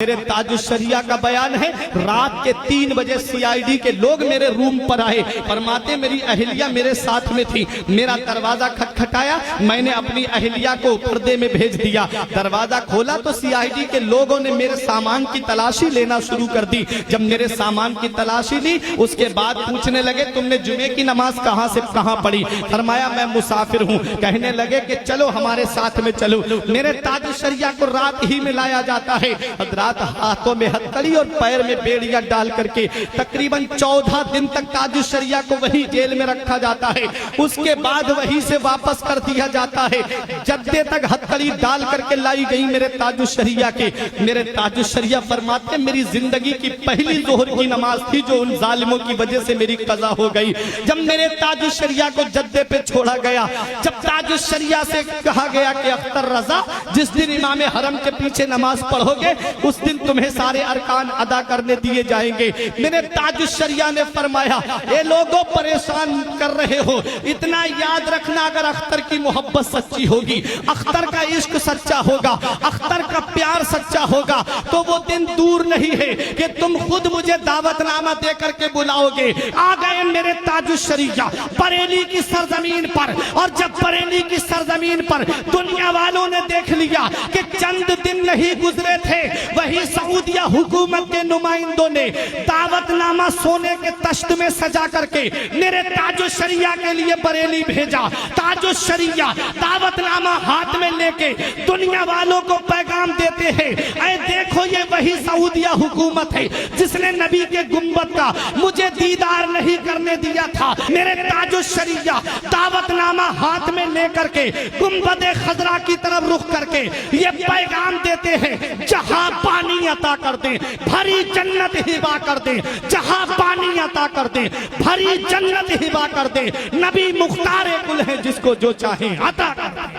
میرے تاج الشریعہ کا بیان ہے، رات کے 3 بجے CID کے لوگ میرے روم پر آئے، فرماتے میری اہلیہ میرے ساتھ میں تھی، میرا دروازہ کھٹکھٹایا، میں نے اپنی اہلیہ کو پردے میں بھیج دیا، دروازہ کھولا تو CID کے لوگوں نے میرے سامان کی تلاشی لینا شروع کر دی۔ جب میرے سامان کی تلاشی لی اس کے بعد پوچھنے لگے تم نے جمعے کی نماز کہاں سے کہاں پڑھی؟ فرمایا میں مسافر ہوں۔ کہنے لگے کہ چلو ہمارے ساتھ میں چلو۔ میرے تاج الشریعہ کو رات ہی میں لایا جاتا ہے، حضرات ہاتھوں میں ہتھکڑی اور پیر میں بیڑیاں ڈال کر کے تقریباً 14 دن تک تاج الشریعہ کو وہی جیل میں رکھا جاتا ہے، اس کے بعد وہی سے واپس کر دیا جاتا ہے۔ جدے تک ہتھکڑی ڈال کر کے لائی گئی میرے تاج الشریعہ کے۔ میرے تاج الشریعہ فرماتے میری زندگی کی پہلی ظہر کی نماز تھی جو ان ظالموں کی وجہ سے میری قضا ہو گئی۔ جب میرے تاج الشریعہ کو جدے پہ چھوڑا گیا، جب تاج الشریعہ سے کہا گیا کہ اختر رضا جس دن امام حرم کے پیچھے نماز پڑھو گے اس دن تمہیں سارے ارکان ادا کرنے دیے جائیں گے، میرے تاج الشریعہ نے فرمایا اے لوگوں پریشان کر رہے ہو، اتنا یاد رکھنا اگر اختر کی محبت سچی ہوگی، اختر کا عشق سچا ہوگا، اختر کا پیار سچا ہوگا تو وہ دن دور نہیں ہے کہ تم خود مجھے دعوت نامہ دے کر کے بلاؤ گے۔ آ گئے میرے تاج الشریعہ بریلی کی سرزمین پر، اور جب بریلی کی سرزمین پر دنیا والوں نے دیکھ لیا کہ چند دن نہیں گزرے تھے وہی سعودیہ حکومت کے نمائندوں نے دعوت نامہ سونے کے تشت میں سجا کر کے میرے تاج الشریعہ کے لیے بریلی بھیجا۔ تاج الشریعہ دعوت نامہ ہاتھ میں لے کے دنیا والوں کو پیغام دیتے ہیں اے دیکھو یہ وہی سعودیہ حکومت ہے جس نے نبی کے گنبد کا مجھے دیدار نہیں کرنے دیا تھا۔ میرے تاج الشریعہ دعوت نامہ ہاتھ میں لے کر کے گنبد خضرا کی طرف رخ کر کے یہ پیغام دیتے ہیں جہاں پانی عطا کر دیں بھری جنت ہبا کر دیں، جہاں پانی عطا کر دیں بھری جنت ہبا کر دیں، نبی مختار کل ہے جس کو جو چاہیں عطا کر دیں۔